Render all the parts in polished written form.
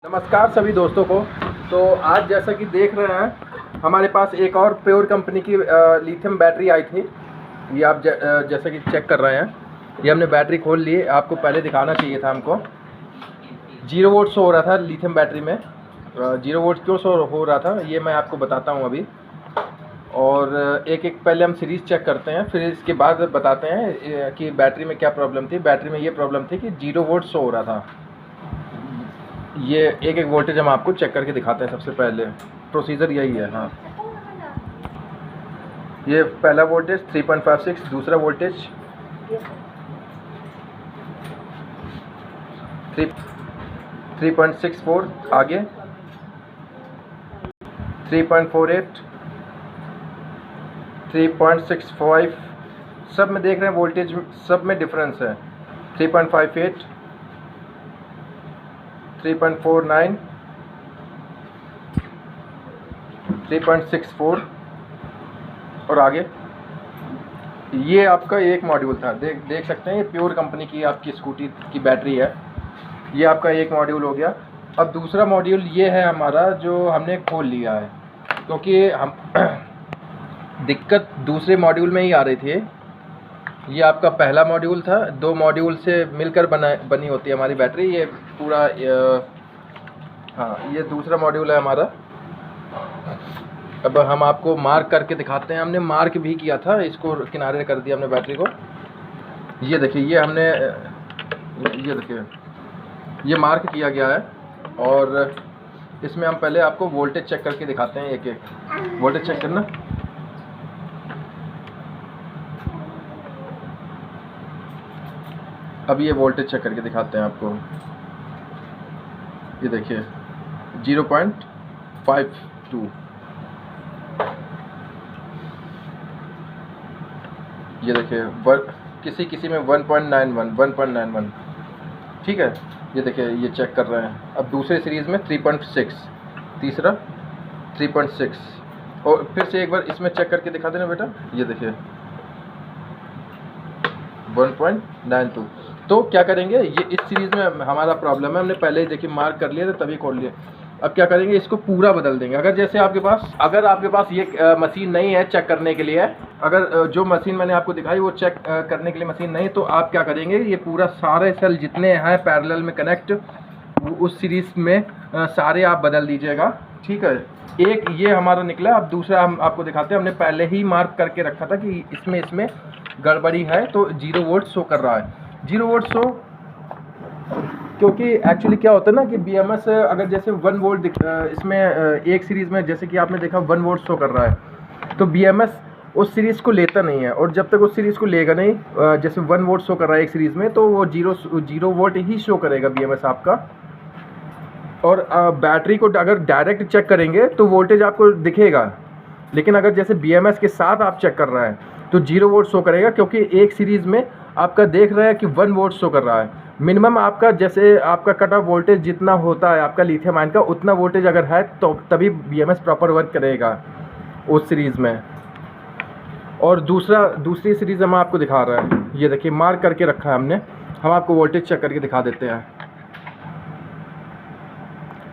नमस्कार सभी दोस्तों को। तो आज जैसा कि देख रहे हैं हमारे पास एक और प्योर कंपनी की लिथियम बैटरी आई थी। ये आप जैसा कि चेक कर रहे हैं, ये हमने बैटरी खोल ली। आपको पहले दिखाना चाहिए था हमको। 0 वोल्ट शो हो रहा था लिथियम बैटरी में। 0 वोल्ट क्यों शो हो रहा था ये मैं आपको बताता हूँ अभी। और एक एक पहले हम सीरीज़ चेक करते हैं, फिर इसके बाद बताते हैं कि बैटरी में क्या प्रॉब्लम थी। बैटरी में ये प्रॉब्लम थी कि 0 वोल्ट शो हो रहा था। ये एक एक वोल्टेज हम आपको चेक करके दिखाते हैं। सबसे पहले प्रोसीजर यही है। हाँ, ये पहला वोल्टेज 3.56, दूसरा वोल्टेज 3.64, आगे 3.48, 3.65। सब में देख रहे हैं वोल्टेज सब में डिफरेंस है। 3.58, 3.49, 3.64 और आगे। ये आपका एक मॉड्यूल था। देख सकते हैं ये प्योर कंपनी की आपकी स्कूटी की बैटरी है। ये आपका एक मॉड्यूल हो गया। अब दूसरा मॉड्यूल ये है हमारा, जो हमने खोल लिया है, क्योंकि हम दिक्कत दूसरे मॉड्यूल में ही आ रही थी। ये आपका पहला मॉड्यूल था। 2 मॉड्यूल से मिलकर बनी होती है हमारी बैटरी। ये पूरा हाँ, ये दूसरा मॉड्यूल है हमारा। अब हम आपको मार्क करके दिखाते हैं। हमने मार्क भी किया था, इसको किनारे कर दिया हमने बैटरी को। ये देखिए, ये हमने ये देखिए ये मार्क किया गया है। और इसमें हम पहले आपको वोल्टेज चेक करके दिखाते हैं। एक एक वोल्टेज चेक करना। अब ये वोल्टेज चेक करके दिखाते हैं आपको। ये देखिए 0.52। ये देखिए किसी में 1.91, 1.91। ठीक है, ये देखिए ये चेक कर रहे हैं। अब दूसरे सीरीज़ में 3.6, तीसरा 3.6। और फिर से एक बार इसमें चेक करके दिखा देना बेटा। ये देखिए 1.92। तो क्या करेंगे, ये इस सीरीज़ में हमारा प्रॉब्लम है। हमने पहले ही देखिए मार्क कर लिया था, तभी खोल लिए। अब क्या करेंगे, इसको पूरा बदल देंगे। अगर जैसे आपके पास ये मशीन नहीं है चेक करने के लिए, अगर जो मशीन मैंने आपको दिखाई वो चेक करने के लिए मशीन नहीं, तो आप क्या करेंगे, ये पूरा सारे सेल जितने हैं पैरेलल में कनेक्ट, उस सीरीज़ में सारे आप बदल दीजिएगा। ठीक है, एक ये हमारा निकला। अब दूसरा हम आपको दिखाते हैं। हमने पहले ही मार्क करके रखा था कि इसमें गड़बड़ी है, तो 0 वोल्ट शो कर रहा है। 0 वोल्ट शो, क्योंकि एक्चुअली क्या होता है ना कि BMS अगर जैसे 1 वोल्ट इसमें एक सीरीज़ में जैसे कि आपने देखा 1 वोल्ट शो कर रहा है, तो BMS उस सीरीज़ को लेता नहीं है। और जब तक उस सीरीज़ को लेगा नहीं, जैसे 1 वोल्ट शो कर रहा है एक सीरीज़ में, तो वो 0 वोल्ट ही शो करेगा BMS आपका। और बैटरी को अगर डायरेक्ट चेक करेंगे तो वोल्टेज आपको दिखेगा, लेकिन अगर जैसे BMS के साथ आप चेक कर रहे हैं तो 0 वोल्ट शो करेगा, क्योंकि एक सीरीज़ में आपका देख रहा है कि 1 वोल्ट शो कर रहा है। मिनिमम आपका जैसे आपका कट ऑफ वोल्टेज जितना होता है आपका लिथियम आयन का, उतना वोल्टेज अगर है तो तभी BMS प्रॉपर वर्क करेगा उस सीरीज़ में। और दूसरी सीरीज़ हम आपको दिखा रहा है। ये देखिए मार्क करके रखा है हमने। हम आपको वोल्टेज चेक करके दिखा देते हैं।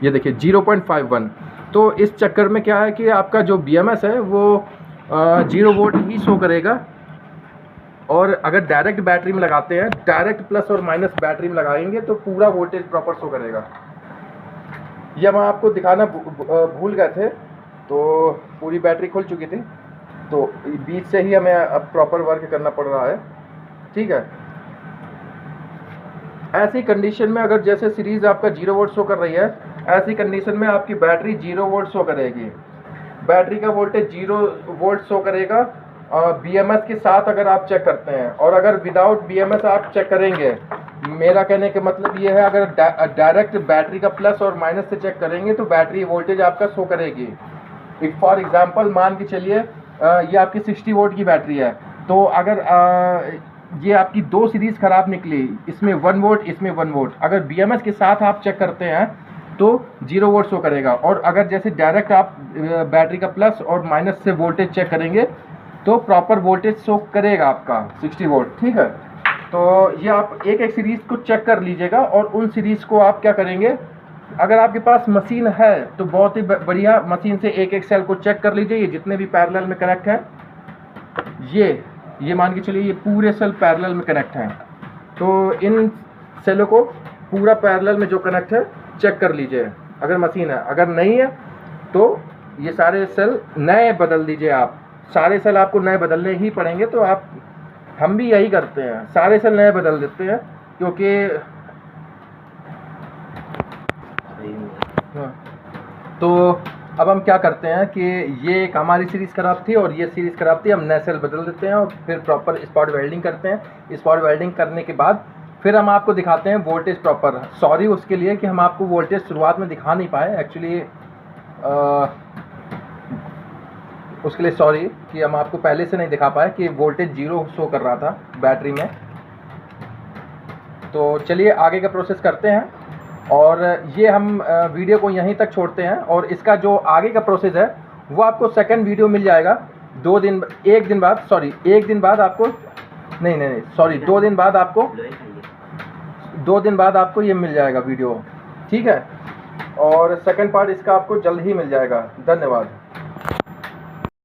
ये देखिए 0.51। तो इस चक्कर में क्या है कि आपका जो BMS है वो 0 वोल्ट ही शो करेगा। और अगर डायरेक्ट बैटरी में लगाते हैं, डायरेक्ट प्लस और माइनस बैटरी में लगाएंगे, तो पूरा वोल्टेज प्रॉपर शो करेगा। ये हम आपको दिखाना भूल गए थे, तो पूरी बैटरी खुल चुकी थी, तो बीच से ही हमें अब प्रॉपर वर्क करना पड़ रहा है। ठीक है, ऐसी कंडीशन में अगर जैसे सीरीज़ आपका 0 वोल्ट शो कर रही है, ऐसी कंडीशन में आपकी बैटरी 0 वोल्ट शो करेगी। बैटरी का वोल्टेज 0 वोल्ट शो करेगा BMS के साथ अगर आप चेक करते हैं। और अगर विदाउट BMS आप चेक करेंगे, मेरा कहने का मतलब ये है, अगर डायरेक्ट बैटरी का प्लस और माइनस से चेक करेंगे तो बैटरी वोल्टेज आपका शो करेगी। फॉर एग्जांपल मान के चलिए ये आपकी 60 वोल्ट की बैटरी है, तो अगर ये आपकी 2 सीरीज़ ख़राब निकली, इसमें 1 वोल्ट, इसमें 1 वोल्ट, अगर BMS के साथ आप चेक करते हैं तो 0 वोल्ट शो करेगा। और अगर जैसे डायरेक्ट आप बैटरी का प्लस और माइनस से वोल्टेज चेक करेंगे तो प्रॉपर वोल्टेज शो करेगा आपका 60 वोल्ट। ठीक है, तो ये आप एक एक सीरीज़ को चेक कर लीजिएगा। और उन सीरीज़ को आप क्या करेंगे, अगर आपके पास मशीन है तो बहुत ही बढ़िया, मशीन से एक एक सेल को चेक कर लीजिए। ये जितने भी पैरेलल में कनेक्ट हैं, ये मान के चलिए ये पूरे सेल पैरेलल में कनेक्ट हैं। तो इन सेलों को पूरा पैरेलल में जो कनेक्ट है चेक कर लीजिए अगर मशीन है। अगर नहीं है तो ये सारे सेल नए बदल दीजिए। आप सारे सेल आपको नए बदलने ही पड़ेंगे। तो हम भी यही करते हैं, सारे सेल नए बदल देते हैं क्योंकि हाँ। तो अब हम क्या करते हैं कि ये एक हमारी सीरीज़ ख़राब थी और ये सीरीज़ ख़राब थी, हम नए सेल बदल देते हैं और फिर प्रॉपर स्पॉट वेल्डिंग करते हैं। स्पॉट वेल्डिंग करने के बाद फिर हम आपको दिखाते हैं वोल्टेज प्रॉपर। सॉरी उसके लिए कि हम आपको वोल्टेज शुरुआत में दिखा नहीं पाए, एक्चुअली उसके लिए सॉरी कि हम आपको पहले से नहीं दिखा पाए कि वोल्टेज 0 शो कर रहा था बैटरी में। तो चलिए आगे का प्रोसेस करते हैं और ये हम वीडियो को यहीं तक छोड़ते हैं और इसका जो आगे का प्रोसेस है वो आपको सेकंड वीडियो मिल जाएगा 2 दिन, 1 दिन बाद, सॉरी 1 दिन बाद आपको, नहीं सॉरी 2 दिन बाद आपको, 2 दिन बाद आपको ये मिल जाएगा वीडियो, ठीक है। और सेकंड पार्ट इसका आपको जल्द ही मिल जाएगा। धन्यवाद।